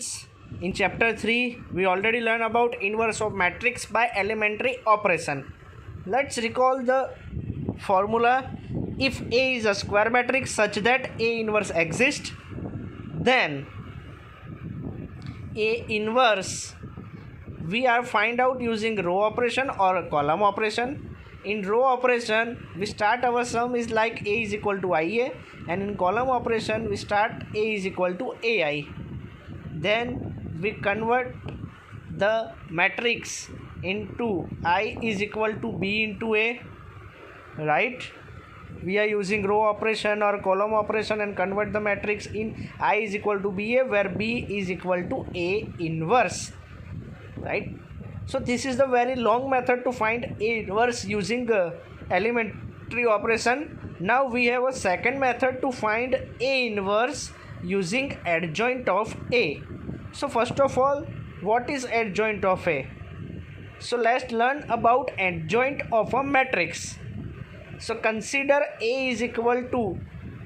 students, in chapter 3 we already learned about inverse of matrix by elementary operation. Let's recall the formula. If A is a square matrix such that A inverse exists, then A inverse we are find out using row operation or column operation. In row operation we start our sum is like A is equal to IA, and in column operation we start A is equal to AI. Then we convert the matrix into I is equal to B into A, right? We are using row operation or column operation and convert the matrix in I is equal to BA, where B is equal to A inverse, right? So this is the very long method to find A inverse using elementary operation. Now we have a second method to find A inverse using adjoint of A. So first of all, what is adjoint of A? So let's learn about adjoint of a matrix. So consider A is equal to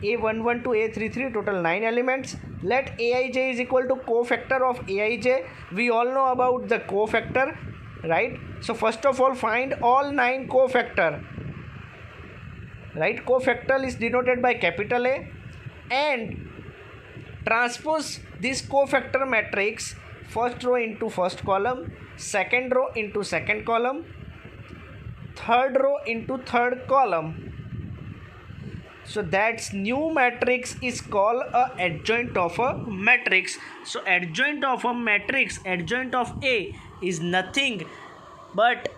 A11 to A33, total 9 elements. Let Aij is equal to cofactor of Aij. We all know about the cofactor, right? So first of all, find all 9 cofactor, right? Cofactor is denoted by capital A, and transpose this cofactor matrix first row into first column, second row into second column, third row into third column. So that's new matrix is called a adjoint of a matrix. So adjoint of a matrix, adjoint of A is nothing but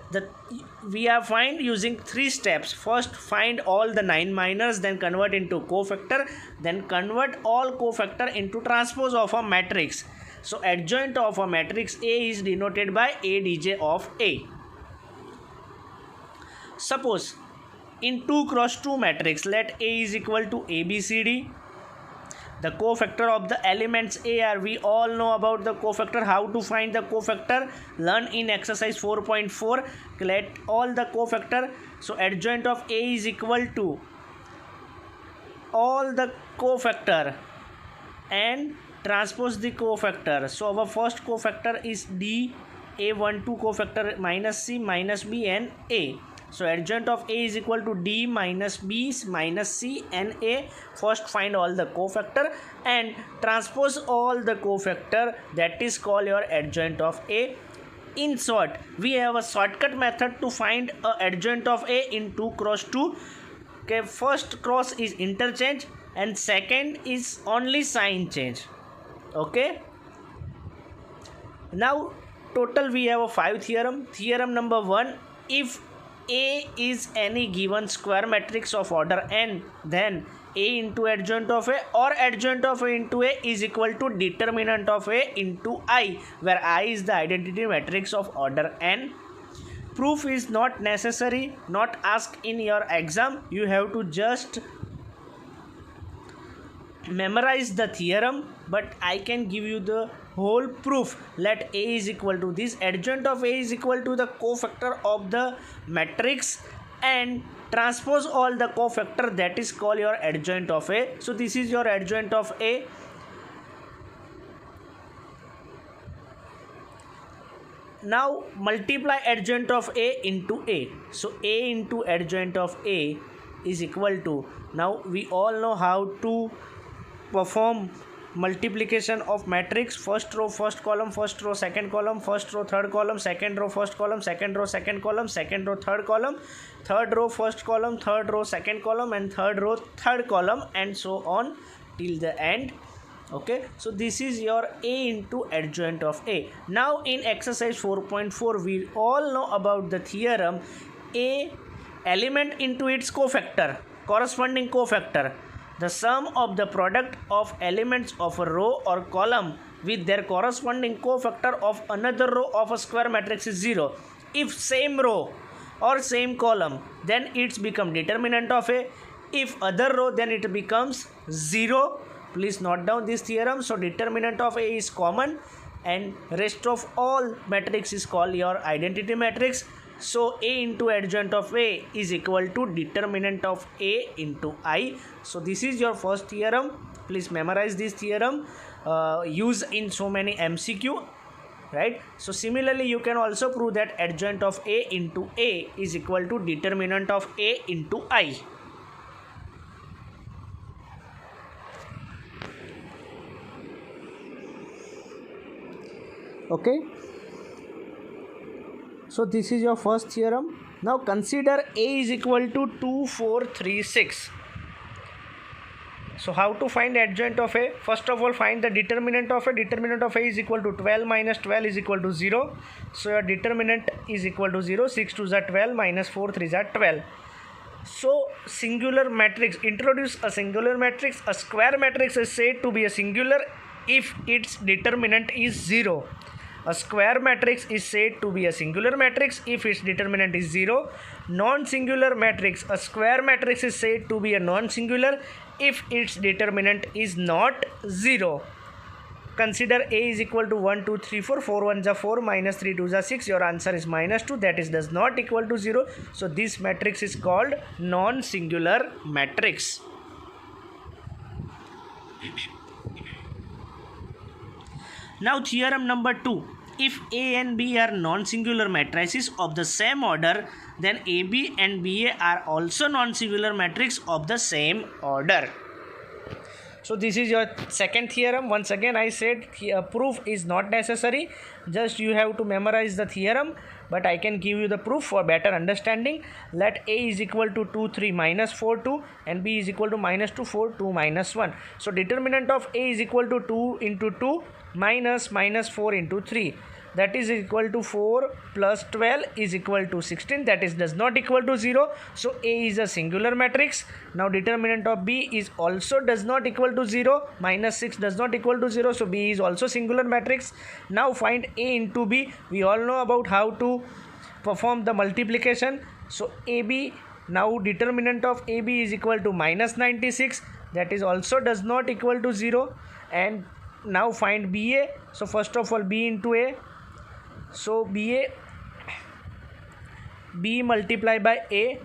we are find using 3 steps. First, find all the 9 minors, then convert into cofactor, then convert all cofactor into transpose of a matrix. So adjoint of a matrix A is denoted by Adj of A. Suppose in 2 cross 2 matrix, let A is equal to ABCD. The cofactor of the elements A are, we all know about the cofactor. How to find the cofactor? Learn in exercise 4.4. Let all the cofactor. So adjoint of A is equal to all the cofactor and transpose the cofactor. So our first cofactor is D, A12 cofactor minus C minus B and A. So adjoint of A is equal to D minus B minus C and A. First find all the cofactor and transpose all the cofactor, that is called your adjoint of A. In short, we have a shortcut method to find a adjoint of A in 2 cross 2. Okay, first cross is interchange and second is only sign change. Okay. Now total we have a 5 theorem. Theorem number 1, if A is any given square matrix of order n, then A into adjoint of A or adjoint of A into A is equal to determinant of A into I, where I is the identity matrix of order n. Proof is not necessary, not asked in your exam. You have to just memorize the theorem, but I can give you the whole proof. Let A is equal to this, adjoint of A is equal to the cofactor of the matrix, and transpose all the cofactor, that is called your adjoint of A. So this is your adjoint of A. Now multiply adjoint of A into A. So A into adjoint of A is equal to, now we all know how to perform multiplication of matrix. First row first column, first row second column, first row third column, second row first column, second row second column, second row third column, third row first column, third row second column, and third row third column, and so on till the end. Okay, so this is your A into adjoint of A. Now in exercise 4.4 we all know about the theorem A element into its cofactor, corresponding cofactor. The sum of the product of elements of a row or column with their corresponding cofactor of another row of a square matrix is 0. If same row or same column, then it's become determinant of A. If other row, then it becomes 0. Please note down this theorem. So determinant of A is common and rest of all matrix is called your identity matrix. So A into adjoint of A is equal to determinant of A into I. So this is your first theorem. Please memorize this theorem. used in so many MCQ, right? So similarly you can also prove that adjoint of A into A is equal to determinant of A into I. Okay, so this is your first theorem. Now consider A is equal to 2, 4, 3, 6. So how to find adjoint of A? First of all, find the determinant of A. Determinant of A is equal to 12 minus 12 is equal to 0. So your determinant is equal to 0. 6 2s are 12 minus 4 3s are 12. So singular matrix, introduce a singular matrix. A square matrix is said to be a singular if its determinant is 0. A square matrix is said to be a singular matrix if its determinant is 0. Non-singular matrix, a square matrix is said to be a non-singular if its determinant is not 0. Consider A is equal to 1, 2, 3, 4. 4 1s are 4, minus 3 2s are 6. Your answer is minus 2. That is does not equal to 0. So this matrix is called non-singular matrix. Now theorem number 2. If A and B are non-singular matrices of the same order, then AB and BA are also non-singular matrix of the same order. So this is your second theorem. Once again I said proof is not necessary, just you have to memorize the theorem, but I can give you the proof for better understanding. Let A is equal to 2 3 minus 4 2 and B is equal to minus 2 4 2 minus 1. So determinant of A is equal to 2 into 2 minus 4 into 3, that is equal to 4 plus 12 is equal to 16, that is does not equal to 0. So A is a singular matrix. Now determinant of B is also does not equal to 0, minus 6 does not equal to 0, so B is also singular matrix. Now find A into B. We all know about how to perform the multiplication. So AB, now determinant of AB is equal to minus 96, that is also does not equal to 0. And now find BA. So first of all B into A. So B multiplied by A,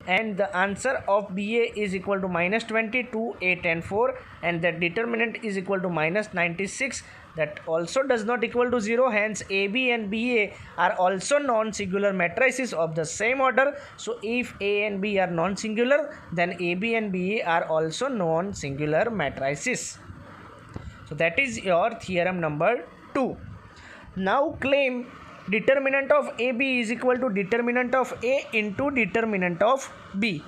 and the answer of BA is equal to minus 22, 8 and 4, and the determinant is equal to minus 96, that also does not equal to 0. Hence AB and BA are also non-singular matrices of the same order. So if A and B are non-singular, then AB and BA are also non-singular matrices. So that is your theorem number 2. Now claim determinant of AB is equal to determinant of A into determinant of B.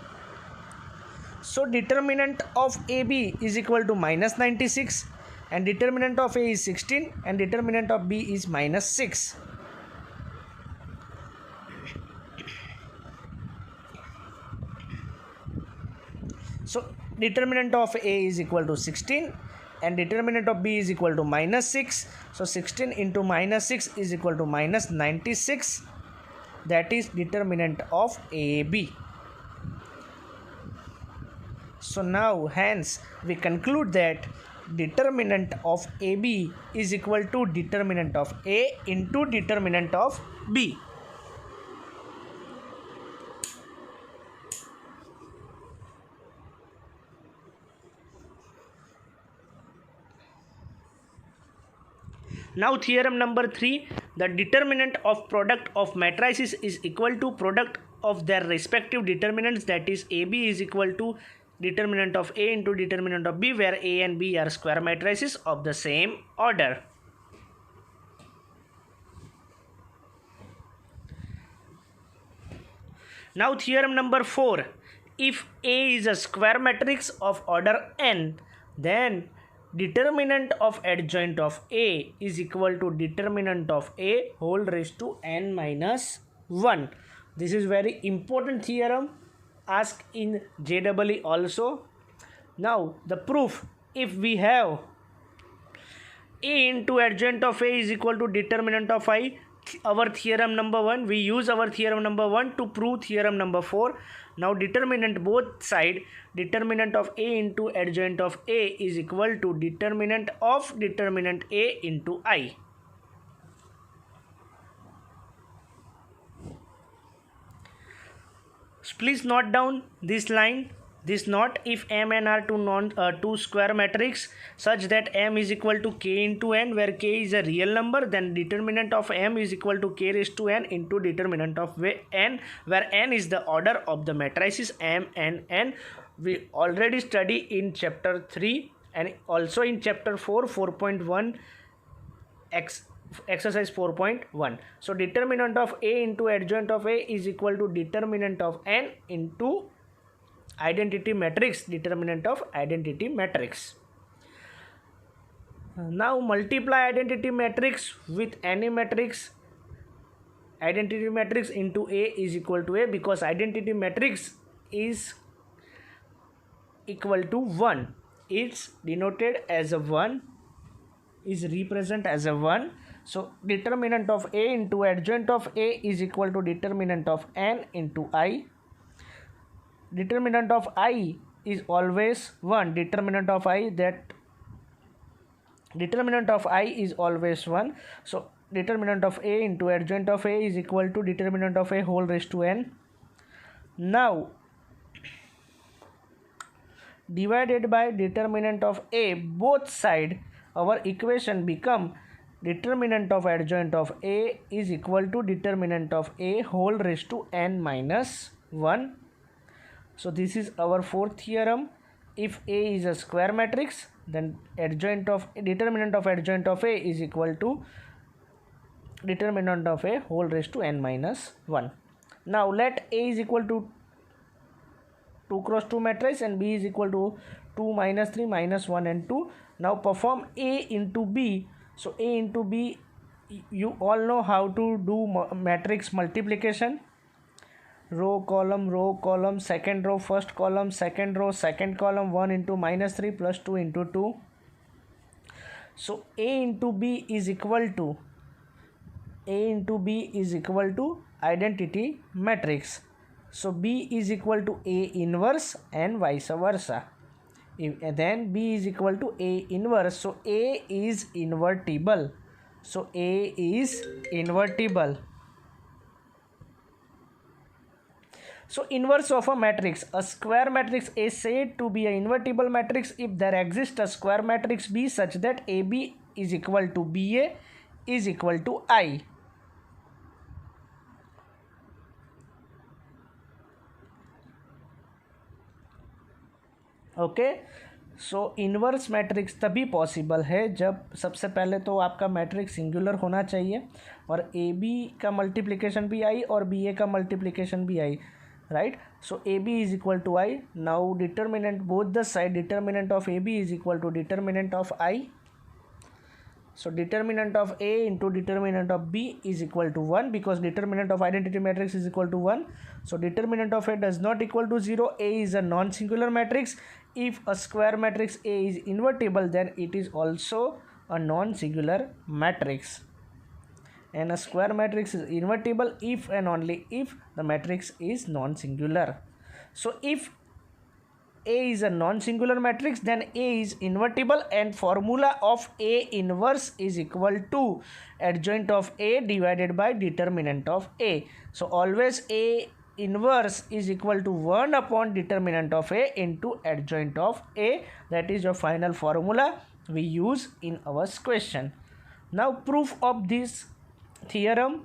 So determinant of AB is equal to minus 96 and determinant of A is 16 and determinant of B is minus 6. So determinant of A is equal to 16 and determinant of B is equal to minus 6. So 16 into minus 6 is equal to minus 96. That is determinant of AB. So now hence we conclude that determinant of AB is equal to determinant of A into determinant of B. Now theorem number 3, the determinant of product of matrices is equal to product of their respective determinants, that is AB is equal to determinant of A into determinant of B, where A and B are square matrices of the same order. Now theorem number 4, if A is a square matrix of order n, then determinant of adjoint of A is equal to determinant of A whole raised to n minus 1. This is very important theorem, asked in JEE also. Now the proof, if we have A into adjoint of A is equal to determinant of I, our theorem number 1, we use our theorem number 1 to prove theorem number 4. Now determinant both side, determinant of A into adjoint of A is equal to determinant of determinant A into I. Please note down this line. This not if M and R two square matrix such that M is equal to K into N, where K is a real number, then determinant of M is equal to K raised to N into determinant of N, where N is the order of the matrices M and N. We already study in chapter 3 and also in chapter 4 4.1 exercise 4.1. So determinant of A into adjoint of A is equal to determinant of N into identity matrix, determinant of identity matrix. Now multiply identity matrix with any matrix. Identity matrix into A is equal to A, because identity matrix is equal to 1. It's denoted as a 1, is represent as a 1. So determinant of A into adjoint of A is equal to determinant of N into I. Determinant of I is always 1. Determinant of I is always 1. So determinant of A into adjoint of A is equal to determinant of A whole raised to N. Now divided by determinant of A, both side, our equation become determinant of adjoint of A is equal to determinant of A whole raised to N minus 1. So this is our fourth theorem. If A is a square matrix, then determinant of adjoint of A is equal to determinant of A whole raised to N minus 1. Now let A is equal to 2 cross 2 matrix and B is equal to 2 minus 3 minus 1 and 2. Now perform A into B. So A into B, you all know how to do matrix multiplication. Row column, second row first column, second row second column, 1 into minus 3 plus 2 into 2. So A into B is equal to identity matrix. So B is equal to A inverse and vice versa. Then B is equal to A inverse. So A is invertible. So inverse of a matrix. A square matrix is said to be an invertible matrix if there exists a square matrix B such that AB is equal to BA is equal to I. Okay, so inverse matrix तभी possible है जब सबसे पहले तो आपका matrix singular होना चाहिए और ए बी का मल्टीप्लिकेशन भी आई और बी ए का मल्टीप्लिकेशन भी I, right. So A B is equal to I. Now determinant both the side, determinant of A B is equal to determinant of I. So determinant of A into determinant of B is equal to 1 because determinant of identity matrix is equal to 1. So determinant of A does not equal to 0. A is a non-singular matrix. If a square matrix A is invertible, then it is also a non-singular matrix. And a square matrix is invertible if and only if the matrix is non-singular. So if A is a non-singular matrix, then A is invertible and formula of A inverse is equal to adjoint of A divided by determinant of A. So always A inverse is equal to 1 upon determinant of A into adjoint of A. That is your final formula we use in our question. Now proof of this theorem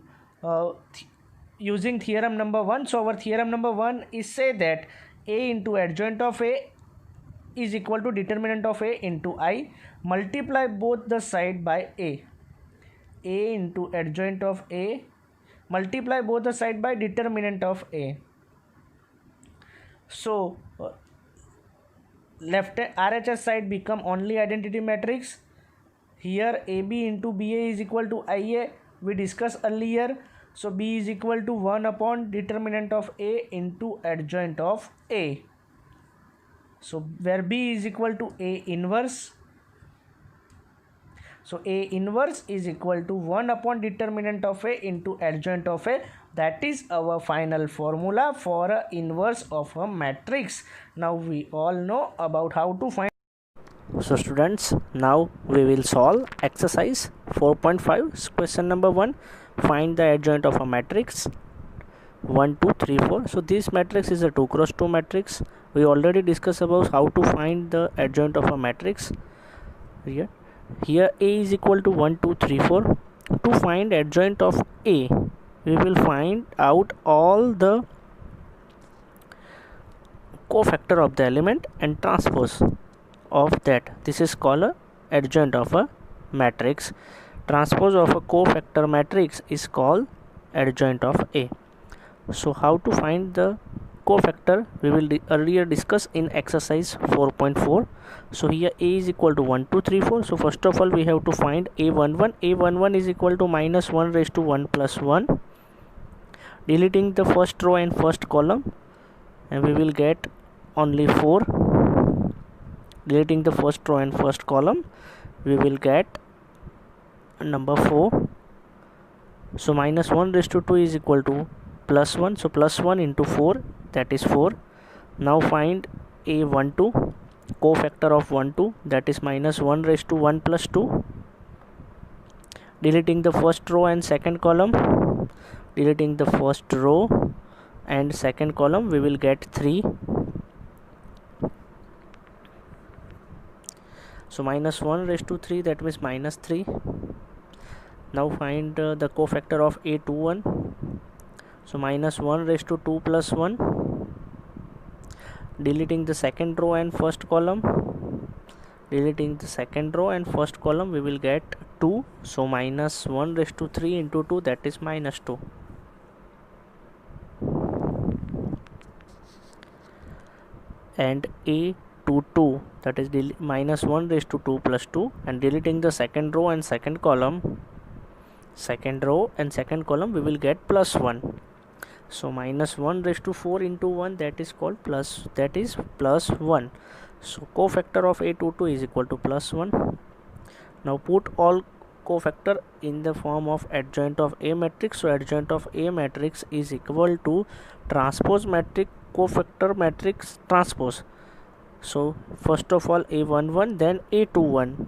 using theorem number 1. So our theorem number 1 is say that A into adjoint of A is equal to determinant of A into I. Multiply both the side by A. A into adjoint of A. Multiply both the side by determinant of A. So left RHS side become only identity matrix. Here AB into BA is equal to IA. We discussed earlier. So B is equal to 1 upon determinant of A into adjoint of A. So where B is equal to A inverse. So A inverse is equal to 1 upon determinant of A into adjoint of A. That is our final formula for a inverse of a matrix. Now we all know about how to find. So students, now we will solve exercise 4.5 question number 1. Find the adjoint of a matrix. 1 2 3 4. So this matrix is a 2 cross 2 matrix. We already discussed about how to find the adjoint of a matrix. Here A is equal to 1 2 3 4. To find adjoint of A, we will find out all the cofactor of the element and transpose of that. This is called a adjoint of a matrix. Transpose of a cofactor matrix is called adjoint of A. So how to find the cofactor we will earlier discuss in exercise 4.4. So here A is equal to 1 2 3 4. So first of all we have to find A11. A11 is equal to minus 1 raised to 1 plus 1. Deleting the first row and first column, and we will get only 4. Deleting the first row and first column, we will get number 4. So minus 1 raised to 2 is equal to plus 1. So plus 1 into 4, that is 4. Now find A12, cofactor of 1 2, that is minus 1 raised to 1 plus 2. Deleting the first row and second column, deleting the first row and second column, we will get 3. So minus 1 raised to 3, that means minus 3. Now find the cofactor of A21. So minus 1 raised to 2 plus 1. Deleting the second row and first column, deleting the second row and first column, we will get 2. So minus 1 raised to 3 into 2, that is minus 2. And A22, that is minus 1 raised to 2 plus 2, and deleting the second row and second column, we will get plus 1. So minus 1 raised to 4 into 1, that is called plus, that is plus 1. So cofactor of A22 is equal to plus 1. Now put all cofactor in the form of adjoint of A matrix. So adjoint of A matrix is equal to transpose matrix cofactor matrix transpose. So first of all A11, then A21,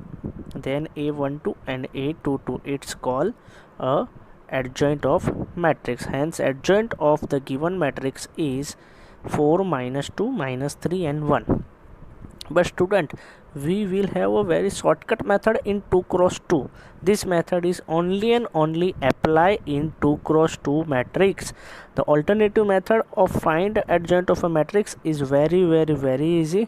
then A12 and A22. It's called a adjoint of matrix. Hence adjoint of the given matrix is 4 minus 2 minus 3 and 1. But student, we will have a very shortcut method in 2 cross 2. This method is only and only apply in 2 cross 2 matrix. The alternative method of find adjoint of a matrix is very easy.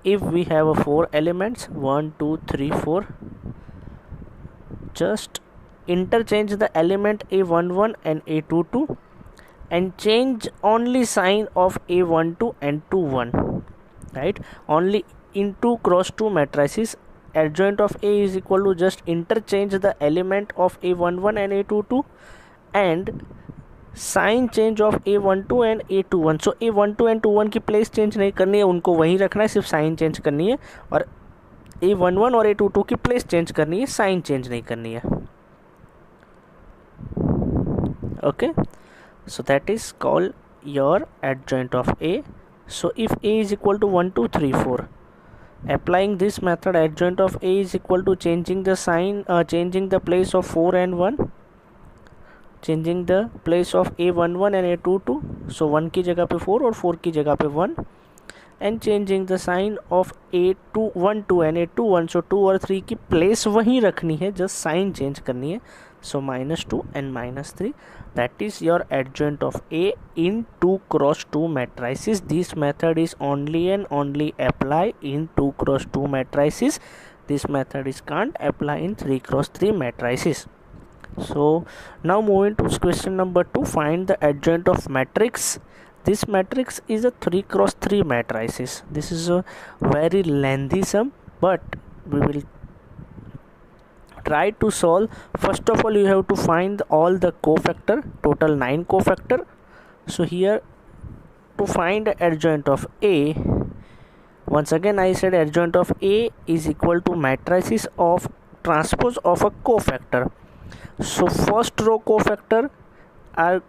If we have 4 elements 1 2 3 4, just interchange the element A11 and A22 and change only sign of A12 and 21, right? Only in 2 cross 2 matrices, adjoint of A is equal to just interchange the element of A11 and A22 and sign change of A12 and A21. So A12 and 21 की place change नहीं करनी है, उनको वहीं रखना है, सिर्फ sign change करनी है. और A11 और A22 की प्लेस चेंज करनी है, साइन चेंज नहीं करनी है. Okay, so that is called your adjoint of A. So if A is equal to 1 2 3 4, applying this method, adjoint of A is equal to changing the sign, changing the place of 4 and 1, changing the place of A11 and A22. So 1 की जगह पे 4 और 4 की जगह पे 1, and changing the sign of A21 2 and A21. So 2 और 3 की place वहीं रखनी है, जस्ट साइन चेंज करनी है. So minus 2 and minus 3, that is your adjoint of A in 2 cross 2 matrices. This method is only and only apply in 2 cross 2 matrices. This method is can't apply in 3 cross 3 matrices. So now moving to question number 2, find the adjoint of matrix. This matrix is a 3 cross 3 matrices. This is a very lengthy sum, but we will try to solve. First of all, you have to find all the cofactor, total 9 cofactor. So here to find adjoint of A, once again I said adjoint of A is equal to matrices of transpose of a cofactor. So first row cofactor are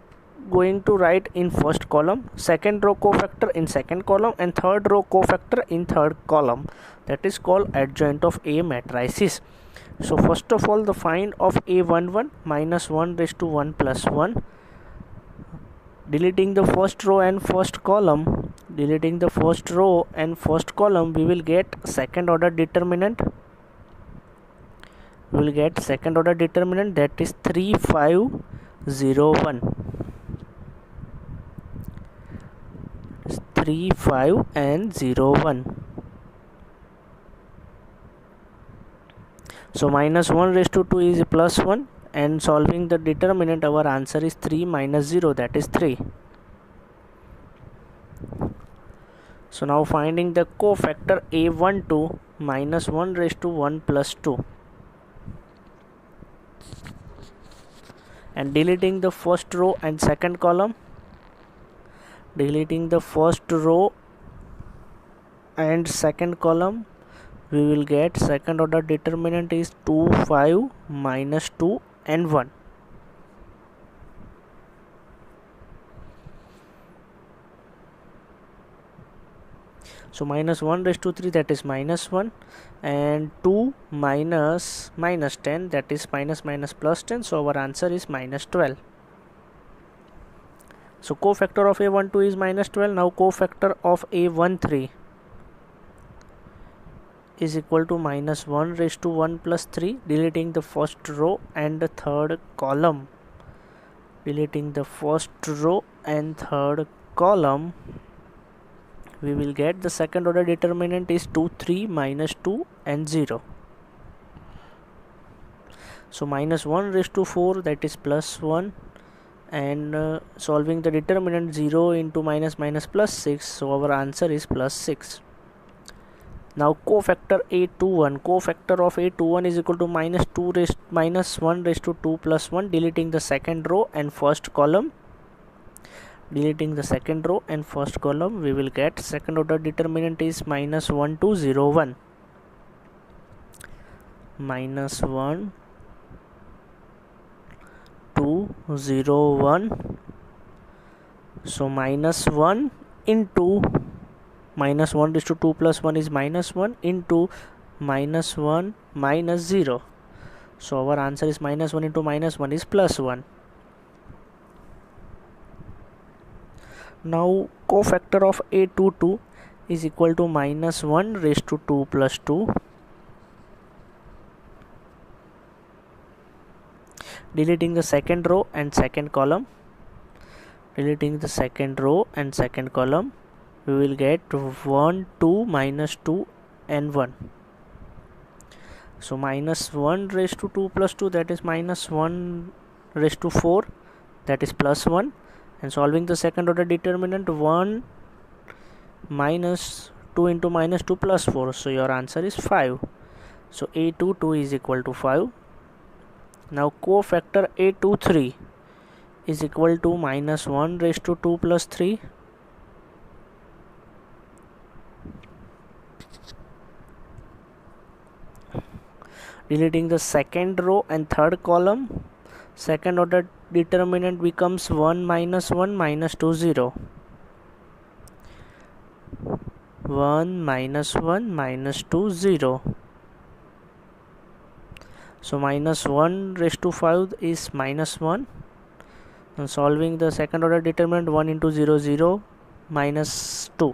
going to write in first column, second row cofactor in second column, and third row cofactor in third column. That is called adjoint of A matrices. So first of all, the find of A11 minus 1 raised to 1 plus 1. deleting the first row and first column, we will get second order determinant. That is 3 5 0 1. 3 5 and 0 1. So minus 1 raised to 2 is plus 1, and solving the determinant our answer is 3 minus 0, that is 3. So now finding the cofactor A12 minus 1 raised to 1 plus 2, and deleting the first row and second column. We will get second order determinant is 2 5 minus 2 and 1. So minus 1 raised to 3, that is minus 1, and 2 minus 10, that is minus plus 10. So our answer is minus 12. So cofactor of A12 is minus 12. Now cofactor of A13 is equal to minus 1 raised to 1 plus 3. Deleting the first row and the third column. We will get the second order determinant is 2 3 minus 2 and 0. So minus 1 raised to 4, that is plus 1, and solving the determinant 0 into minus plus 6, so our answer is plus 6. Now cofactor of A21 is equal to minus 1 raised to 2 plus 1. Deleting the second row and first column, we will get second order determinant is minus 1 to 0 1. Minus 1 to 0 1. So minus 1 into minus 1 raised to 2 plus 1 is minus 1 into minus 1 minus 0. So our answer is minus 1 into minus 1 is plus 1. Now cofactor of A22 is equal to minus 1 raised to 2 plus 2. Deleting the second row and second column, we will get 1 2 minus 2 and 1. So minus 1 raised to 2 plus 2, that is minus 1 raised to 4, that is plus 1, and solving the second order determinant 1 minus 2 into minus 2 plus 4, so your answer is 5. So A22 is equal to 5. Now cofactor A23 is equal to minus 1 raised to 2 plus 3. Deleting the second row and third column, second order determinant becomes 1 minus 1 minus 2 0. 1 minus 1 minus 2 0. So minus 1 raised to 5 is minus 1, and solving the second order determinant 1 into 0 0 minus 2.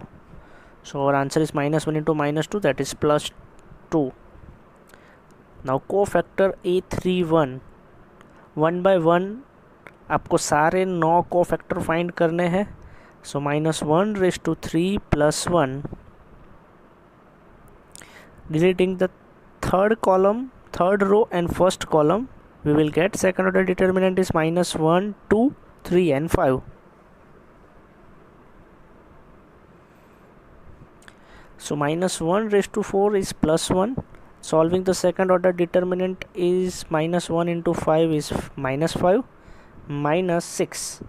So our answer is minus 1 into minus 2, that is plus 2. Now cofactor A31, 1 by 1 आपको सारे 9 cofactor find करने हैं. So minus 1 raised to 3 plus 1. Deleting the third row and first column, we will get second order determinant is minus 1 2 3 and 5. So minus 1 raised to 4 is plus 1. Solving the second order determinant is minus 1 into 5 is minus 5 minus 6.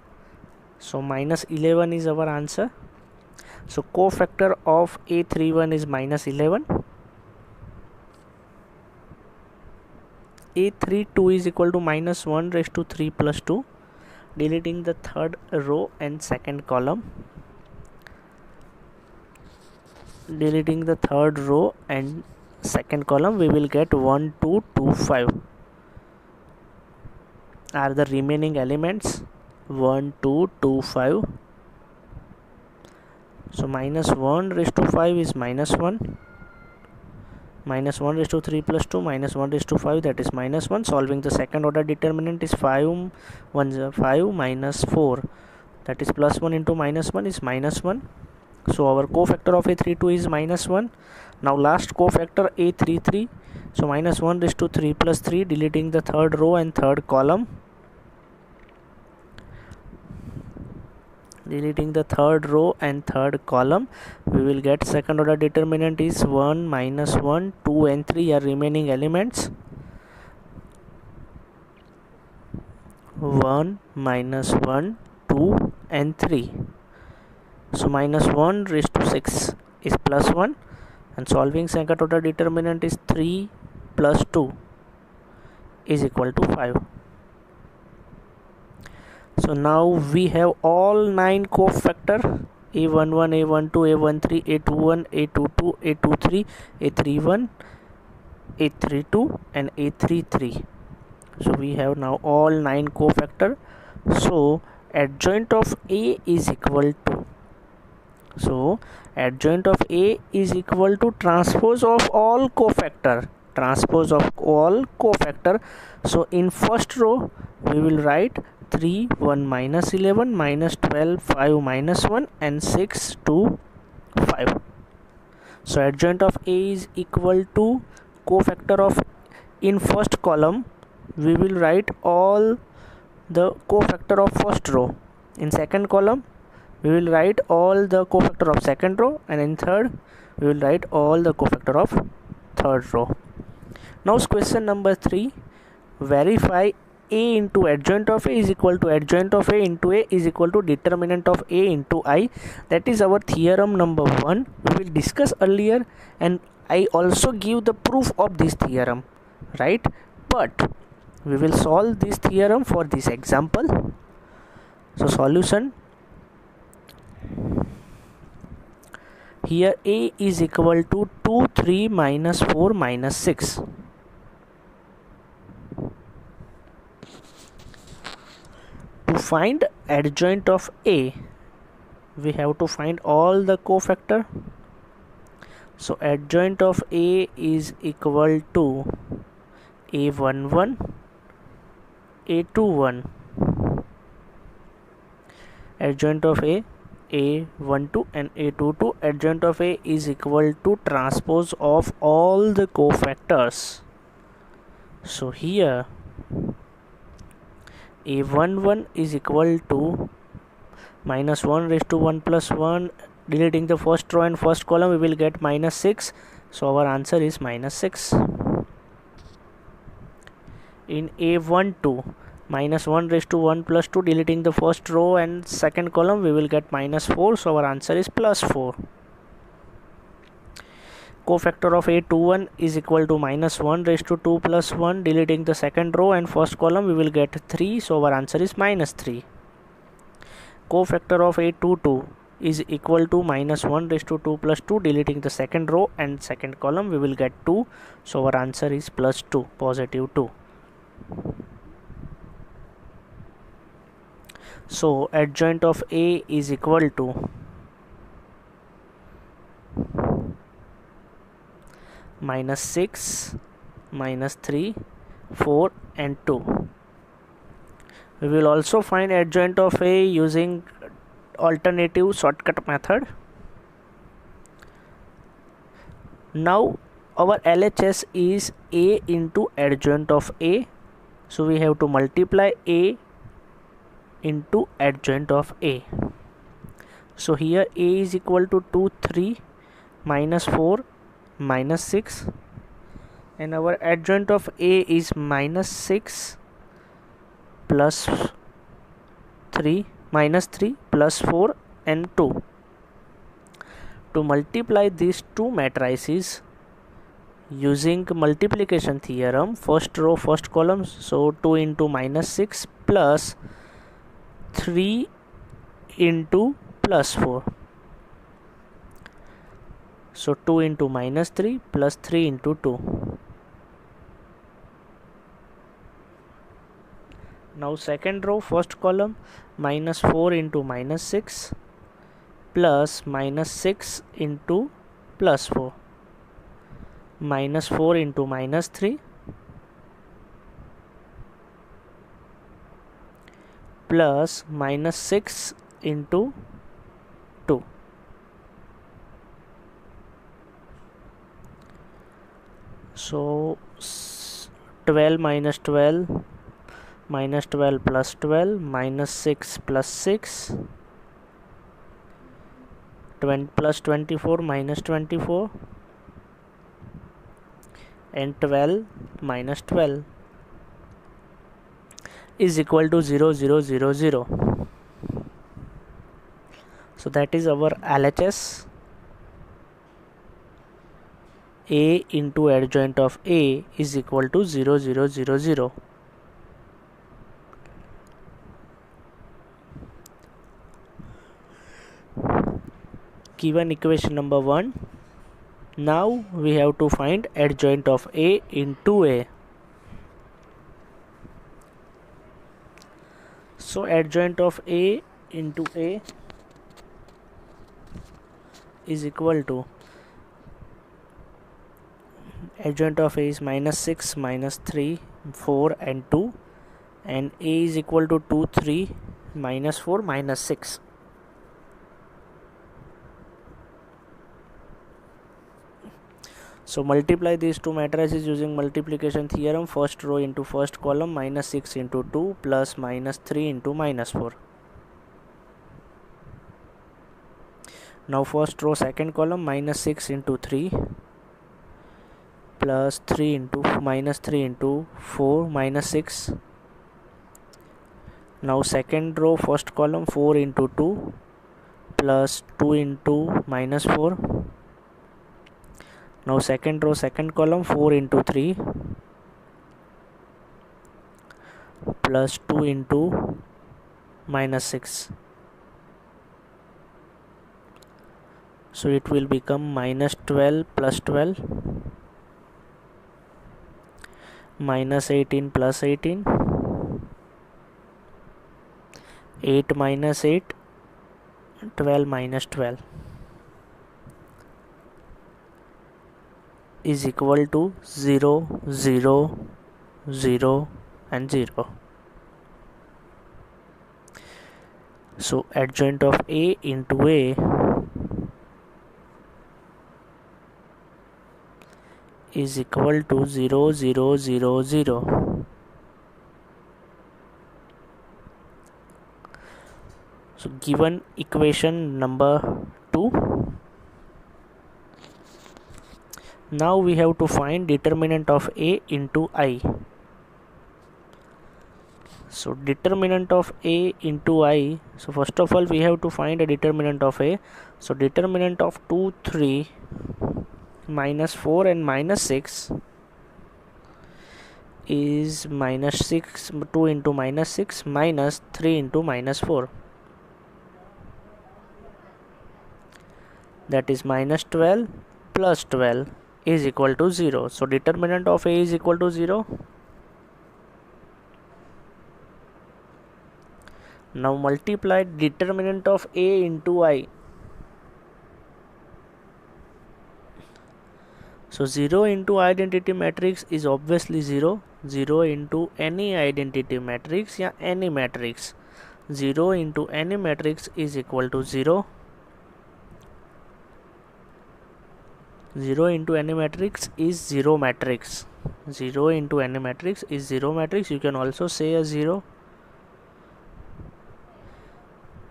So minus 11 is our answer. So cofactor of A31 is minus 11. A32 is equal to minus 1 raised to 3 plus 2. Deleting the third row and second column. Deleting the third row and second column, we will get 1 2 2 5 are the remaining elements. 1 2 2 5. So minus 1 raised to 5 is minus 1. Minus 1 raised to 3 plus 2 minus 1 raised to 5, that is minus 1. Solving the second order determinant is 5 1 5 minus 4, that is plus 1 into minus 1 is minus 1. So our cofactor of A32 is minus 1. Now last cofactor A33. So minus 1 raised to 3 plus 3, deleting the third row and third column. Deleting the third row and third column, we will get second order determinant is 1 minus 1, 2 and 3 are remaining elements. 1 minus 1, 2 and 3. So minus 1 raised to 6 is plus 1, and solving second order determinant is 3 plus 2 is equal to 5. So now we have all 9 cofactor A11, A12, A13, A21, A22, A23, A31, A32 and A33. So we have now all 9 cofactor. So adjoint of A is equal to, so adjoint of A is equal to transpose of all cofactor. Transpose of all cofactor. So in first row we will write 3 1 minus 11 minus 12 5 minus 1 and 6 2 5. So adjoint of A is equal to cofactor of, in first column we will write all the cofactor of first row. In second column we will write all the cofactor of second row, and in third we will write all the cofactor of third row. Now question number 3, verify A into adjoint of A is equal to adjoint of A into A is equal to determinant of A into I. That is our theorem number 1. We will discuss earlier, and I also give the proof of this theorem, right? But we will solve this theorem for this example. So solution, here A is equal to 2 3 minus 4 minus 6. To find adjoint of A, we have to find all the cofactor. So adjoint of A is equal to A11, A21. Adjoint of A, A12 and A22. Adjoint of A is equal to transpose of all the cofactors. So here A11 is equal to minus 1 raised to 1 plus 1, deleting the first row and first column we will get minus 6. So our answer is minus 6. In A12, minus 1 raised to 1 plus 2, deleting the first row and second column we will get minus 4. So our answer is plus 4. Cofactor of A21 is equal to minus 1 raised to 2 plus 1, deleting the second row and first column we will get 3. So our answer is minus 3. Cofactor of A22 is equal to minus 1 raised to 2 plus 2, deleting the second row and second column we will get 2. So our answer is plus 2, positive 2. So adjoint of A is equal to minus 6, minus 3, 4 and 2. We will also find adjoint of A using alternative shortcut method. Now our LHS is A into adjoint of A. So we have to multiply A into adjoint of A. So here A is equal to 2 3 minus 4 minus 6, and our adjoint of A is minus 6 plus 3 minus 3 plus 4 and 2. To multiply these two matrices using multiplication theorem, first row first column, so 2 into minus 6 plus 3 into plus 4. So 2 into minus 3 plus 3 into 2. Now second row, first column, minus 4 into minus 6 plus minus 6 into plus 4, minus 4 into minus 3 plus minus 6 into 2. So 12 minus 12 minus 12 plus 12 minus 6 plus 6, 20 plus 24 minus 24, and 12 minus 12 is equal to 0 0 0 0. So that is our LHS. A into adjoint of A is equal to 0 0 0 0. Given equation number 1. Now we have to find adjoint of A into A. So adjoint of A into A is equal to, adjoint of A is minus 6, minus 3, 4 and 2, and A is equal to 2, 3, minus 4, minus 6. So multiply these two matrices using multiplication theorem. First row into first column, minus 6 into 2 plus minus 3 into minus 4. Now first row second column, minus 6 into 3 plus 3 into minus 3 into 4 minus 6. Now second row first column, 4 into 2 plus 2 into minus 4. Now second row second column, 4 into 3 plus 2 into minus 6. So it will become minus 12 plus 12, minus 18 plus 18, 8 minus 8, 12 minus 12 is equal to 0 0 0 and 0. So adjoint of A into A is equal to 0 0 0 0. So given equation number 2. Now we have to find determinant of A into I. So determinant of A into I. So first of all we have to find a determinant of A. So determinant of 2, 3, minus 4 and minus 6 is minus 6, 2 into minus 6 minus 3 into minus 4. That is minus 12 plus 12 is equal to 0. So determinant of A is equal to 0. Now multiply determinant of A into I. So 0 into identity matrix is obviously 0. 0 into any identity matrix, या any matrix. 0 into any matrix is equal to 0. 0 into any matrix is 0 matrix. 0 into any matrix is 0 matrix. You can also say a 0.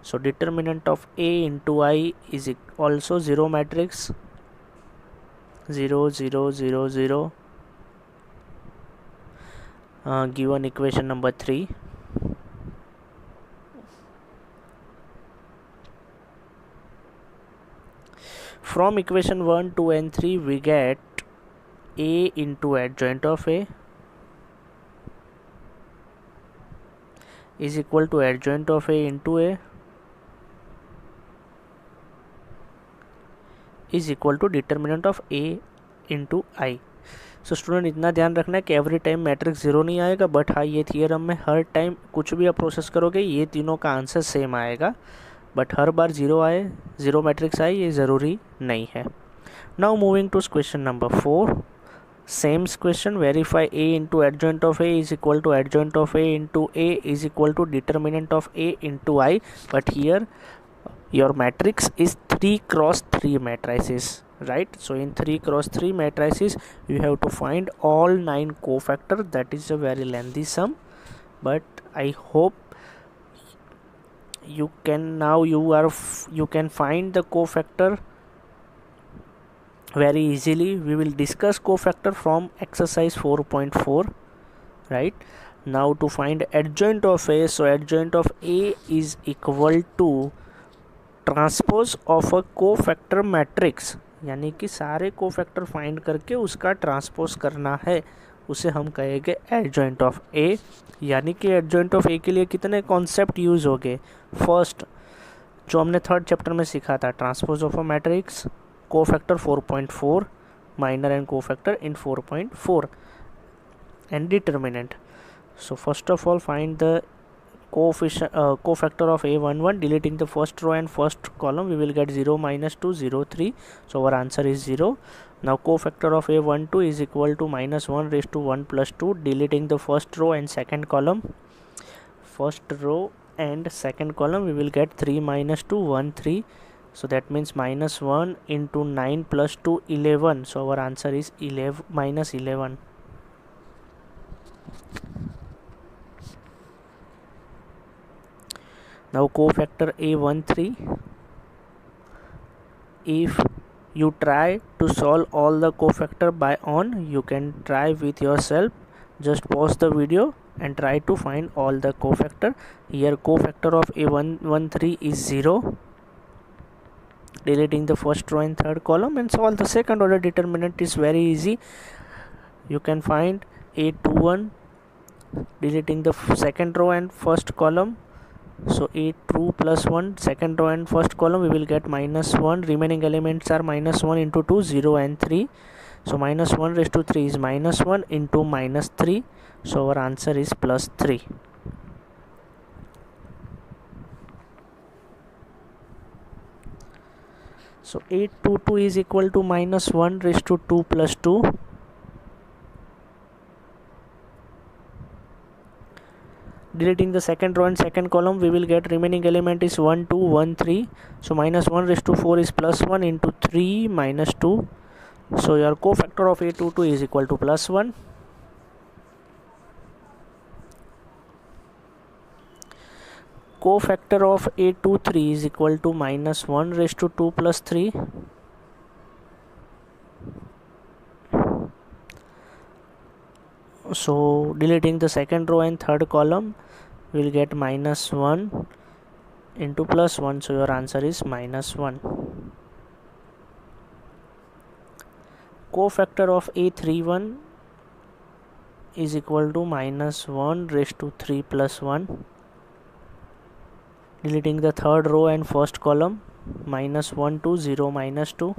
So determinant of A into I is also 0 matrix. 0 0 0 0. Given equation number 3. From equation 1, 2 and 3 we get A into adjoint of A is equal to adjoint of A into A is equal to determinant of A into I. So student इतना ध्यान रखना है कि every time matrix zero नहीं आएगा, but हाँ ये theorem में हर टाइम कुछ भी आप प्रोसेस करोगे ये तीनों का आंसर सेम आएगा, बट हर बार ज़ीरो आए, ज़ीरो मैट्रिक्स आए ये ज़रूरी नहीं है। Now moving to question number 4, same question, verify a into adjoint of a is equal to adjoint of a into a is equal to determinant of a into I, but here your matrix is 3 cross 3 matrices, right? So in 3 cross 3 matrices you have to find all 9 cofactors. That is a very lengthy sum, but I hope you can find the cofactor very easily. We will discuss cofactor from exercise 4.4, right? Now to find adjoint of a, so adjoint of a is equal to transpose of a cofactor matrix, यानी कि सारे cofactor find करके उसका transpose करना है, उसे हम कहेंगे एडजॉइंट ऑफ ए। यानी कि एडजॉइंट ऑफ ए के लिए कितने कॉन्सेप्ट यूज हो गए? फर्स्ट जो हमने थर्ड चैप्टर में सीखा था, transpose of a matrix, cofactor 4.4, minor and cofactor in 4.4, and determinant. So first of all find the cofactor of a11. Deleting the first row and first column, we will get 0 minus 2 0 3, so our answer is 0. Now cofactor of a12 is equal to minus 1 raised to 1 plus 2. Deleting the first row and second column, we will get 3 minus 2 1 3, so that means minus 1 into 9 plus 2 11, so our answer is 11 minus 11. Now cofactor a13, if you try to solve all the cofactor by own, you can try with yourself. Just pause the video and try to find all the cofactor. Here cofactor of a13 is 0. Deleting the first row and third column and solve the second order determinant is very easy. You can find a21, deleting the second row and first column, so a2 plus 1, second row and first column, we will get minus 1. Remaining elements are minus 1 into 2 0 and 3, so minus 1 raised to 3 is minus 1 into minus 3, so our answer is plus 3. So a22 is equal to minus 1 raised to 2 plus 2. Deleting the second row and second column, we will get remaining element is 1 2 1 3, so minus 1 raised to 4 is plus 1 into 3 minus 2, so your cofactor of a22 is equal to plus 1. Cofactor of a23 is equal to minus 1 raised to 2 plus 3. So deleting the second row and third column, we will get minus 1 into plus 1, so your answer is minus 1. Cofactor of a31 is equal to minus 1 raised to 3 plus 1. Deleting the third row and first column, minus 1 2 0 minus 2,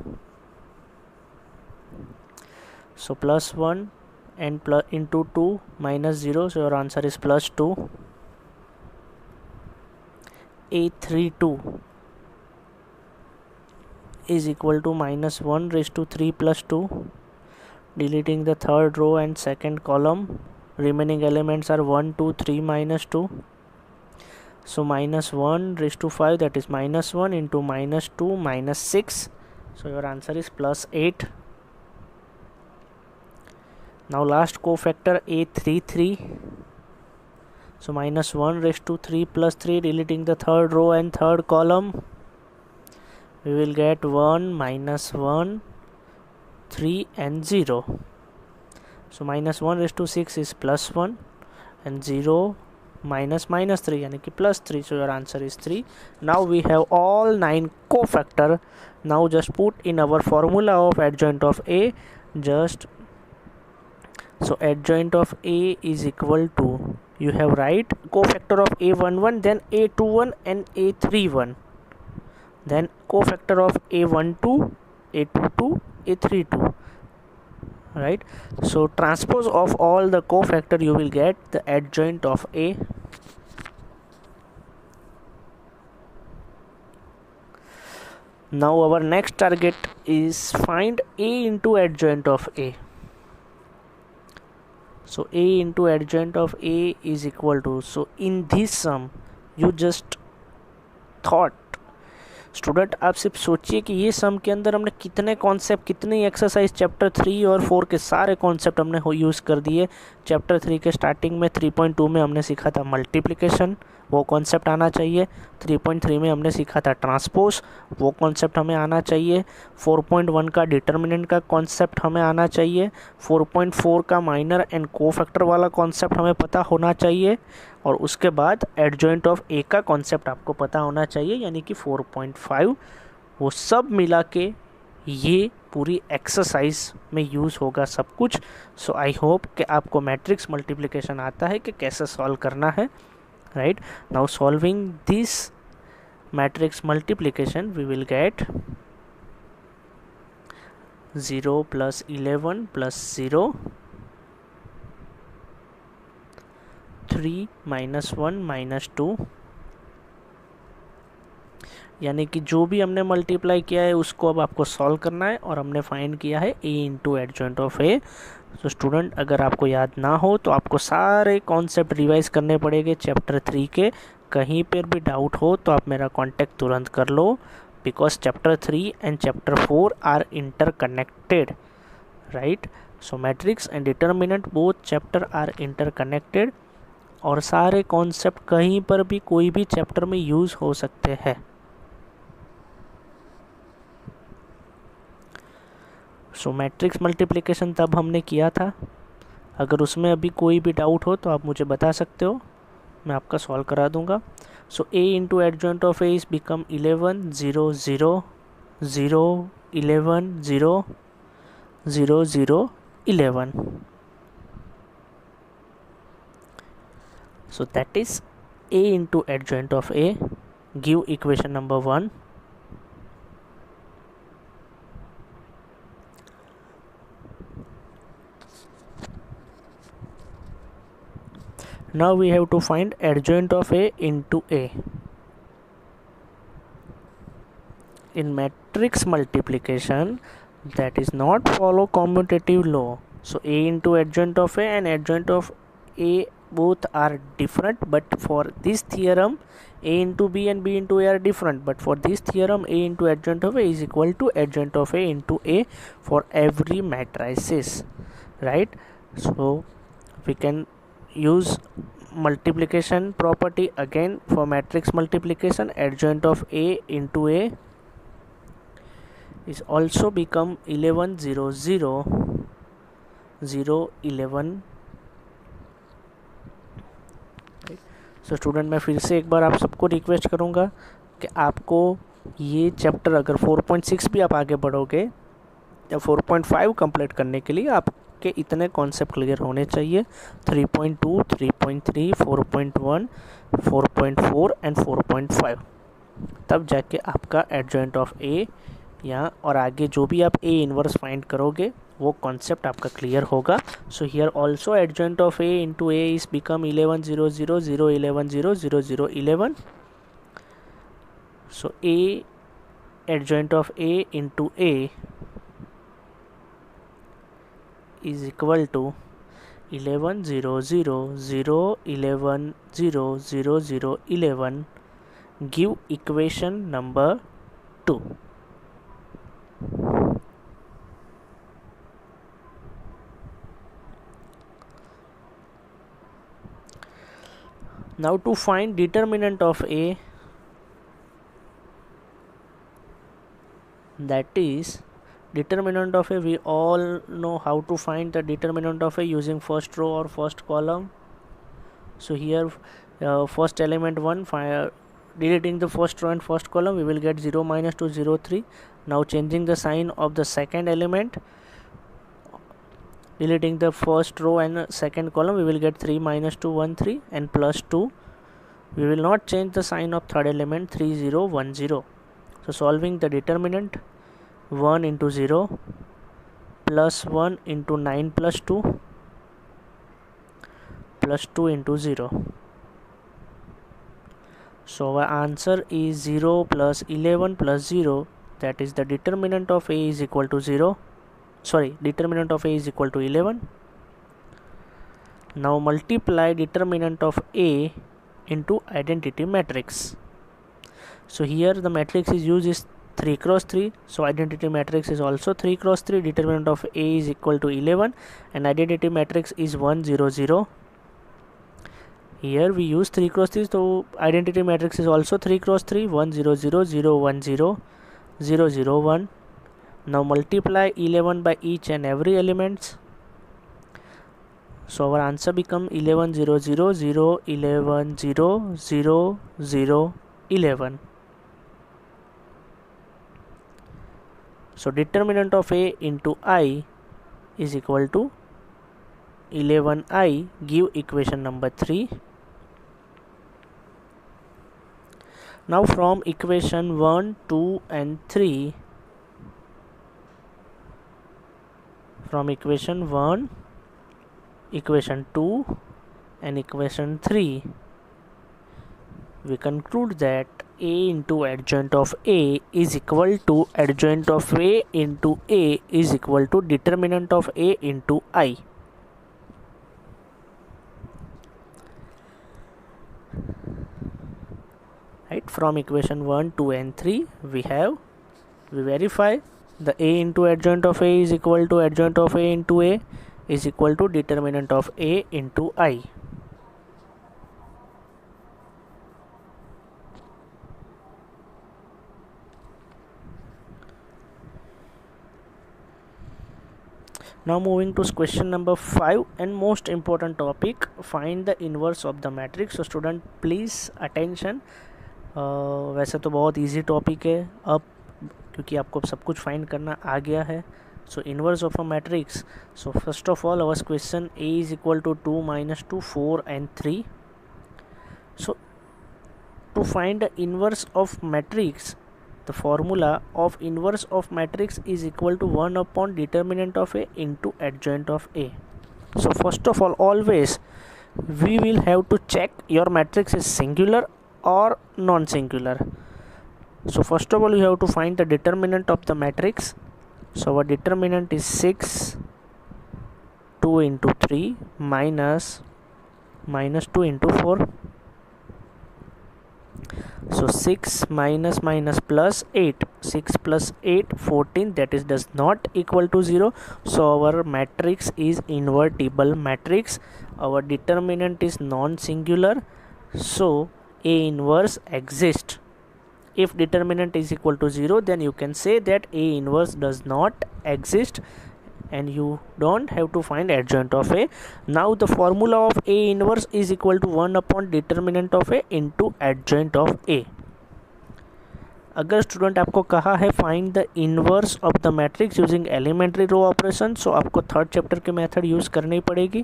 so plus 1 and plus into 2 minus 0, so your answer is plus 2. A32 is equal to minus 1 raised to 3 plus 2. Deleting the third row and second column, remaining elements are 1 2 3 minus 2, so minus 1 raised to 5, that is minus 1 into minus 2 minus 6, so your answer is plus 8. Now last cofactor a33, so minus 1 raised to 3 plus 3, deleting the third row and third column, we will get 1 minus 1 3 and 0, so minus 1 raised to 6 is plus 1 and 0 minus minus 3 yani ki plus 3, so your answer is 3. Now we have all 9 cofactor. Now just put in our formula of adjoint of a, so adjoint of a is equal to, you have write cofactor of a11, then a21 and a31, then cofactor of a12, a22, a32, right? So transpose of all the cofactor, you will get the adjoint of A. Now our next target is find A into adjoint of A. So A into adjoint of A is equal to, so in this sum you just thought, student आप सिर्फ सोचिए कि ये सम के अंदर हमने कितने concept, कितनी एक्सरसाइज चैप्टर 3 और 4 के सारे कॉन्सेप्ट हमने यूज़ कर दिए। चैप्टर 3 के स्टार्टिंग में 3.2 में हमने सीखा था मल्टीप्लिकेशन, वो कॉन्सेप्ट आना चाहिए। 3.3 में हमने सीखा था ट्रांसपोज, वो कॉन्सेप्ट हमें आना चाहिए। 4.1 का डिटर्मिनेंट का कॉन्सेप्ट हमें आना चाहिए। 4.4 का माइनर एंड कोफैक्टर वाला कॉन्सेप्ट हमें पता होना चाहिए। और उसके बाद एडजॉइंट ऑफ ए का कॉन्सेप्ट आपको पता होना चाहिए, यानी कि 4.5। वो सब मिला के ये पूरी एक्सरसाइज में यूज़ होगा सब कुछ। सो आई होप कि आपको मैट्रिक्स मल्टीप्लिकेशन आता है कि कैसे सॉल्व करना है, right. Now solving this matrix multiplication we will get 0 + 11 + 0, 3 - 1 - 2, यानी कि जो भी हमने मल्टीप्लाई किया है उसको अब आपको सॉल्व करना है। और हमने फाइंड किया है ए इंटू एडजॉइंट ऑफ ए। तो स्टूडेंट अगर आपको याद ना हो तो आपको सारे कॉन्सेप्ट रिवाइज करने पड़ेंगे चैप्टर 3 के। कहीं पर भी डाउट हो तो आप मेरा कांटेक्ट तुरंत कर लो, because chapter 3 and chapter 4 are interconnected, right. So matrix and determinant both chapter are interconnected, और सारे कॉन्सेप्ट कहीं पर भी कोई भी चैप्टर में यूज़ हो सकते हैं। सो मैट्रिक्स मल्टीप्लिकेशन तब हमने किया था। अगर उसमें अभी कोई भी डाउट हो तो आप मुझे बता सकते हो, मैं आपका सॉल्व करा दूंगा। So A into adjoint of A is become 11 0 0 0 11 0 0 0 11. So that is a into adjoint of a. Give equation number 1. Now we have to find adjoint of a into a. In matrix multiplication, that is not follow commutative law. So a into adjoint of a and adjoint of a both are different, but for this theorem a into b and b into a are different, but for this theorem a into adjoint of a is equal to adjoint of a into a for every matrices, right? So we can use multiplication property again for matrix multiplication. Adjoint of a into a is also become 11 0 0 0 11. So student मैं फिर से एक बार आप सबको request करूँगा कि आपको ये चैप्टर अगर 4.6 भी आप आगे बढ़ोगे या 4.5 कंप्लीट करने के लिए आपके इतने कॉन्सेप्ट क्लियर होने चाहिए। 3.2 3.3 4.1 4.4 एंड 4.5, तब जाके आपका एडजॉइंट ऑफ ए या और आगे जो भी आप ए इनवर्स फाइंड करोगे वो कॉन्सेप्ट आपका क्लियर होगा। So here also adjoint of A into A is become 11 0 0 0 11 0 0 0 11. So A adjoint of A into A is equal to 11 0 0 0 11 0 0 0 11. Give equation number 2. Now to find determinant of a, that is determinant of a, we all know how to find the determinant of a using first row or first column. So here first element 1, deleting the first row and first column, we will get 0 - 2 0 3. Now changing the sign of the second element, deleting the first row and second column, we will get 3 - 2 1 3 and plus 2. We will not change the sign of third element, 3 0 1 0. So solving the determinant, 1 into 0 plus 1 into 9 plus 2 plus 2 into 0. So our answer is 0 plus 11 plus 0, that is the determinant of A is equal to 0. Sorry, determinant of A is equal to 11. Now multiply determinant of A into identity matrix. So here the matrix is used is 3 cross 3. So identity matrix is also 3 cross 3. Determinant of A is equal to 11 and identity matrix is 1 0 0. Here we use 3 cross 3, so identity matrix is also 3 cross 3, 1 0 0 0 1 0 0 0 1. Now multiply 11 by each and every elements. So our answer become 11 0 0 0 11 0 0 0 11. So determinant of A into I is equal to 11I. Give equation number 3. Now from equation 1, 2 and 3, from equation 1, equation 2 and equation 3, we conclude that A into adjoint of A is equal to adjoint of A into A is equal to determinant of A into I. Right, from equation 1, 2 and 3 we verify the A into adjoint of A is equal to adjoint of A into A is equal to determinant of A into I. Now moving to question number 5 and most important topic, find the inverse of the matrix. So student please attention. वैसे तो बहुत easy topic है अब, क्योंकि आपको सब कुछ find करना आ गया है. So inverse of a matrix. So first of all our question A is equal to 2 minus 2 4 and 3. So to find the inverse of matrix, the formula of inverse of matrix is equal to 1 upon determinant of A into adjoint of A. So first of all, always we will have to check your matrix is singular or non-singular. So first of all you have to find the determinant of the matrix. So our determinant is 6 2 into 3 minus 2 into 4. So 6 minus plus 8, 6 plus 8 14, that is does not equal to 0. So our matrix is invertible matrix. Our determinant is non-singular, so A inverse exists. If determinant is equal to 0, then you can say that A inverse does not exist and you don't have to find adjoint of A. Now the formula of A inverse is equal to 1 upon determinant of A into adjoint of A. अगर student आपको कहा है find the inverse of the matrix using elementary row operation, so आपको third chapter के method use करनी पड़ेगी.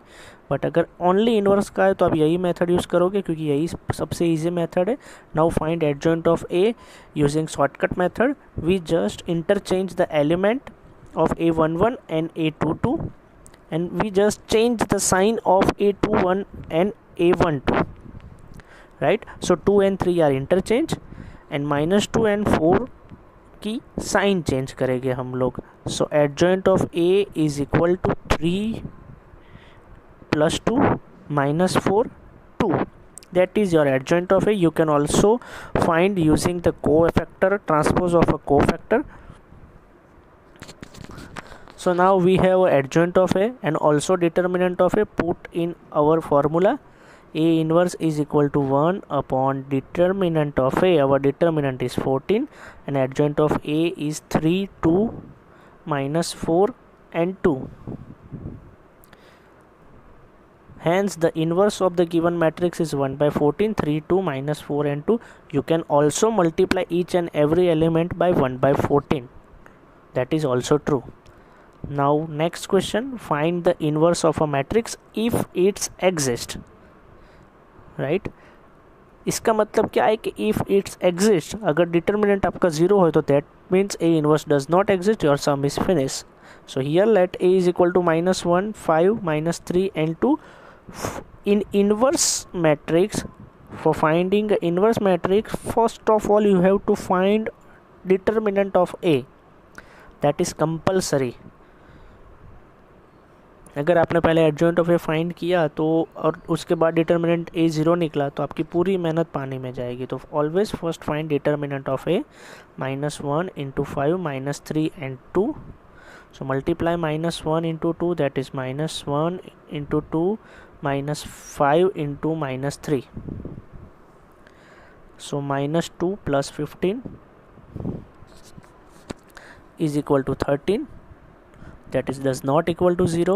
But अगर only inverse का है तो आप यही मेथड यूज़ करोगे क्योंकि यही सबसे इजी मेथड है. Now find adjoint of A using shortcut method. We just interchange the element of A11 and A22 and we just change the sign of A21 and A12, right? So 2 and 3 are interchange and minus 2 and 4 की sign change करेंगे हम लोग. So adjoint of A is equal to 3 plus 2 minus 4 2. That is your adjoint of A. You can also find using the cofactor transpose of a cofactor. So now we have adjoint of A and also determinant of A put in our formula. A inverse is equal to 1 upon determinant of A. Our determinant is 14 and adjoint of A is 3 2 minus 4 and 2. Hence the inverse of the given matrix is 1 by 14 3 2 minus 4 and 2. You can also multiply each and every element by 1 by 14. That is also true. Now next question, find the inverse of a matrix if it's exist, right? इसका मतलब क्या है कि if it's exist, अगर determinant आपका 0 हो तो that means A inverse does not exist, your sum is finished. So here let A is equal to -1, 5, -3 and 2. In inverse matrix, for finding the inverse matrix, first of all you have to find determinant of A. That is compulsory. अगर आपने पहले adjoint of A find किया तो और उसके बाद determinant ए zero निकला तो आपकी पूरी मेहनत पानी में जाएगी. तो always first find determinant of A. -1 × 5 -3 and 2. So multiply -1 × 2, that is -1 × 2 -5 × -3. So -2 + 15 is equal to 13. That is does not equal to 0.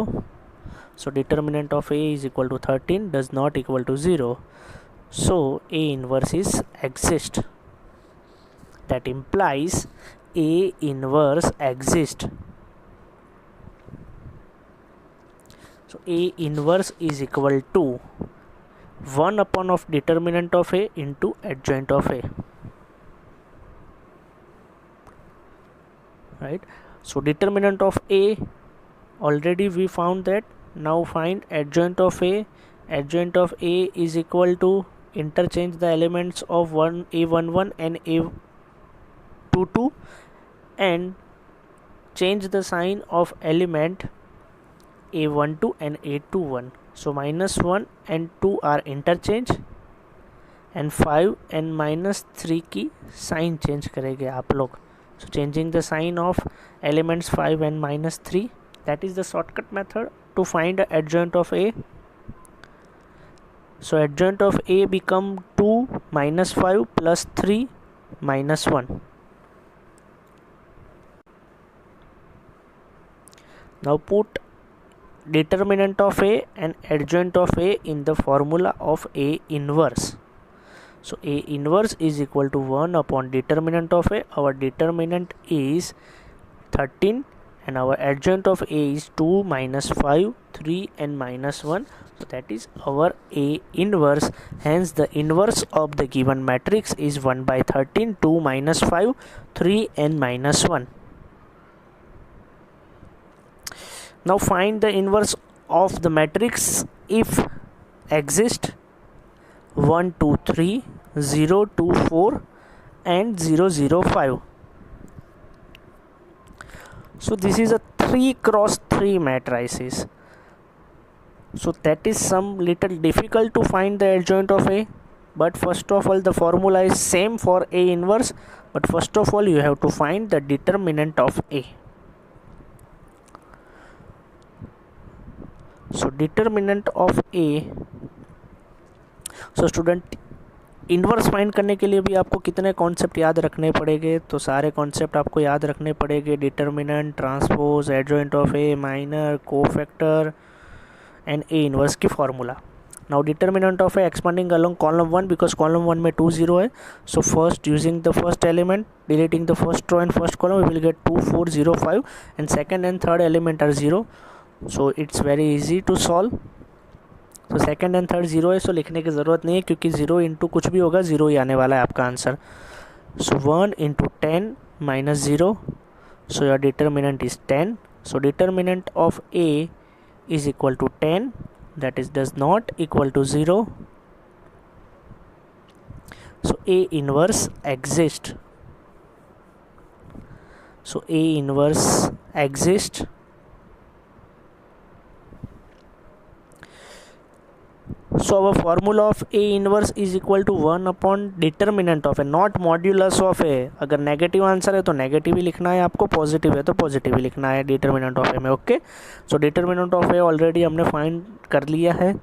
So determinant of A is equal to 13 does not equal to 0. So A inverse is exist. That implies A inverse exist. So A inverse is equal to 1 upon of determinant of A into adjoint of A. Right? So determinant of A, already we found that. Now find adjoint of A. Adjoint of A is equal to, interchange the elements of A11 and A22 and change the sign of element A12 and A21. So -1 and 2 are interchange and 5 and -3 की sign change करेंगे आप लोग. So changing the sign of elements 5 and -3, that is the shortcut method to find the adjoint of A. So adjoint of A become 2 -5 plus 3 -1. Now put determinant of A and adjoint of A in the formula of A inverse. So A inverse is equal to 1 upon determinant of A. Our determinant is 13 and our adjoint of A is 2 -5, 3 and -1. So that is our A inverse. Hence the inverse of the given matrix is 1/13, 2 -5, 3 and -1. Now find the inverse of the matrix if exist 1 2 3, 0 2 4 and 0 0 5. So this is a 3 cross 3 matrices. So that is some little difficult to find the adjoint of A, but first of all the formula is same for A inverse, but first of all you have to find the determinant of A. So determinant of A. So student inverse find करने के लिए भी आपको कितने concept याद रखने पड़ेंगे, तो सारे कॉन्सेप्ट आपको याद रखने पड़ेंगे. Determinant, transpose, adjoint of A, minor, cofactor and A inverse की formula. Now determinant of A expanding along column 1 because column 1 में 2 0 है. So first using the first element deleting the first row and first column we will get 2 4 0 5 and second and third element are 0. So it's very easy to solve. तो second and third 0 है, सो लिखने की ज़रूरत नहीं है क्योंकि 0 into कुछ भी होगा 0 ही आने वाला है आपका answer. So 1 × 10 -0. So your determinant is 10. So determinant of A is equal to 10, that is does not equal to 0. So A inverse exists. So A inverse exists. So our formula of A inverse is equal to 1 upon determinant of A, not modulus of A. अगर negative answer है तो negative ही लिखना है आपको, positive है तो positive ही लिखना है डिटर्मिनेंट ऑफ ए में. Okay, so determinant of A already हमने फाइंड कर लिया है.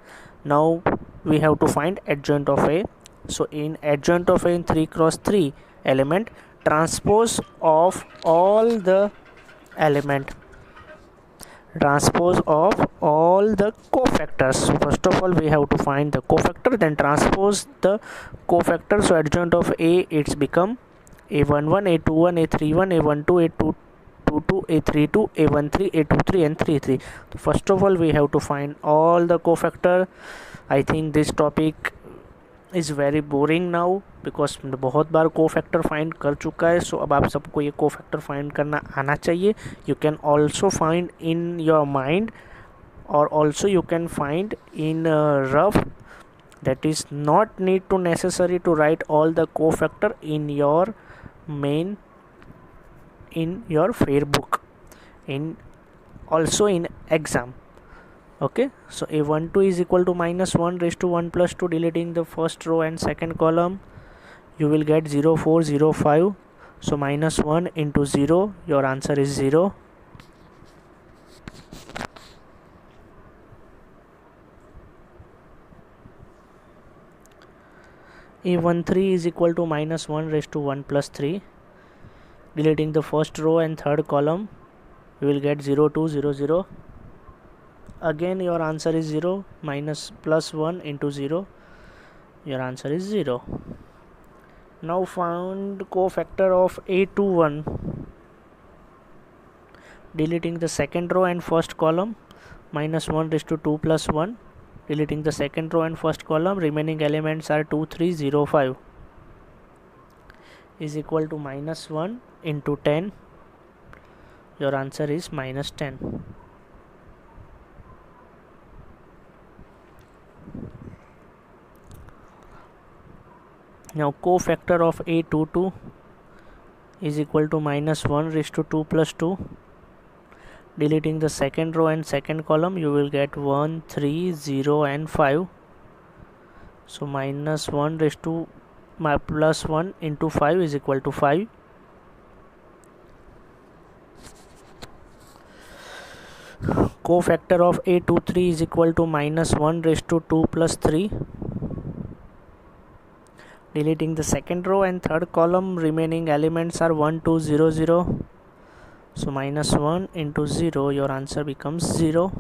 Now we have to find adjoint of A. So in adjoint of A in 3 × 3 element, transpose of all the element, transpose of all the cofactors. So first of all we have to find the cofactor, then transpose the cofactor. So adjoint of A, it's become A11, A21, A31, A12, A22, A32, A13, A23 and 33. So first of all we have to find all the cofactor. I think this topic is very boring now because बहुत बार को factor find कर चुका है. सो अब आप सबको ये को फैक्टर फाइंड करना आना चाहिए. You can also find in your mind और also you can find in rough. That is not need to necessary to write all the cofactor in your fair book, in also in exam. Okay, so a12 is equal to minus 1 raised to 1 plus 2. Deleting the first row and second column, you will get 0 4 0 5. So minus 1 into 0, your answer is 0. A13 is equal to minus 1 raised to 1 plus 3. Deleting the first row and third column, you will get 0 2 0 0. Again your answer is 0. Minus plus 1 into 0, your answer is 0. Now find cofactor of A21. Deleting the second row and first column, minus 1 raised to 2 plus 1. Deleting the second row and first column, remaining elements are 2 3 0 5 is equal to minus 1 into 10. Your answer is minus 10. Now cofactor of A22 is equal to minus 1 raised to 2 plus 2. Deleting the second row and second column, you will get 1 3 0 and 5. So minus 1 raised to plus 1 into 5 is equal to 5. Cofactor of A23 is equal to minus 1 raised to 2 plus 3. Deleting the second row and third column, remaining elements are 1 2 0 0. So minus 1 into 0, your answer becomes 0.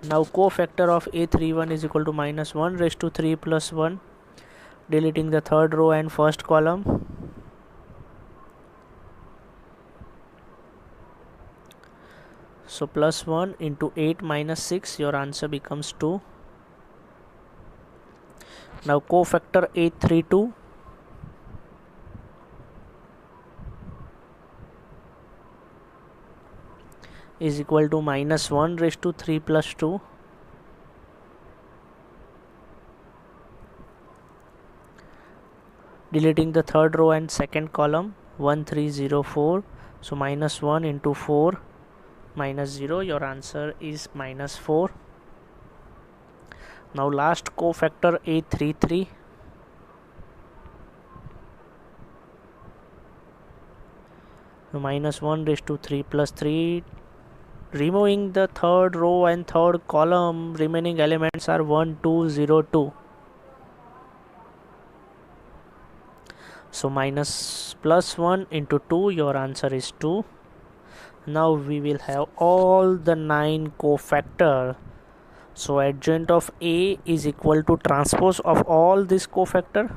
Now cofactor of A31 is equal to minus 1 raised to 3 plus 1. Deleting the third row and first column. So plus 1 into 8 minus 6, your answer becomes 2. Now cofactor A32 is equal to minus 1 raised to 3 plus 2. Deleting the third row and second column, 1 3 0 4. So minus 1 into 4 minus 0, your answer is minus 4. Now last cofactor A33 minus 1 raised to 3 plus 3. Removing the third row and third column, remaining elements are 1 2 0 2. So minus plus 1 into 2, your answer is 2. Now we will have all the 9 cofactor. So adjoint of A is equal to transpose of all this cofactor.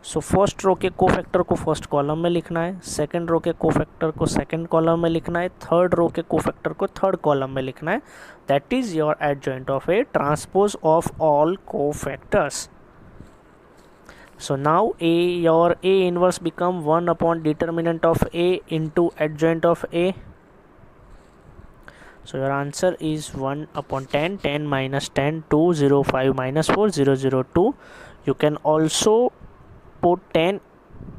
So first row के cofactor को first column में लिखना है, second row के cofactor को second column में लिखना है, थर्ड रो के कोफैक्टर को थर्ड कॉलम में लिखना है. That is your adjoint of A transpose of all cofactors. So now your A inverse become 1 upon determinant of A into adjoint of A. So your answer is 1 upon 10, 10 minus 10, 2, 0, 5 minus 4, 0, 0, 2. You can also put 10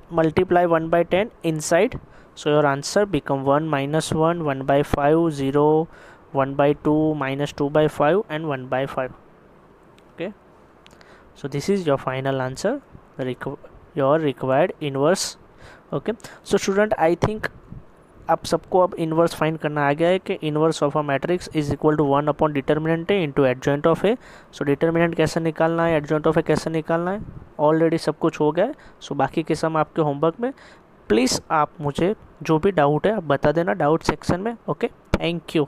multiply 1 by 10 inside. So your answer become 1 minus 1, 1 by 5, 0, 1 by 2, minus 2 by 5 and 1 by 5. Okay. So this is your final answer, your required inverse. Okay. So student, I think आप सबको अब inverse find करना आ गया है कि inverse of a matrix is equal to 1 upon determinant A into adjoint of A. So determinant कैसे निकालना है, एडजॉइंट ऑफ ए कैसे निकालना है, ऑलरेडी सब कुछ हो गया है. सो बाकी के सम आपके होमवर्क में. प्लीज़ आप मुझे जो भी डाउट है आप बता देना डाउट सेक्शन में. Okay, thank you.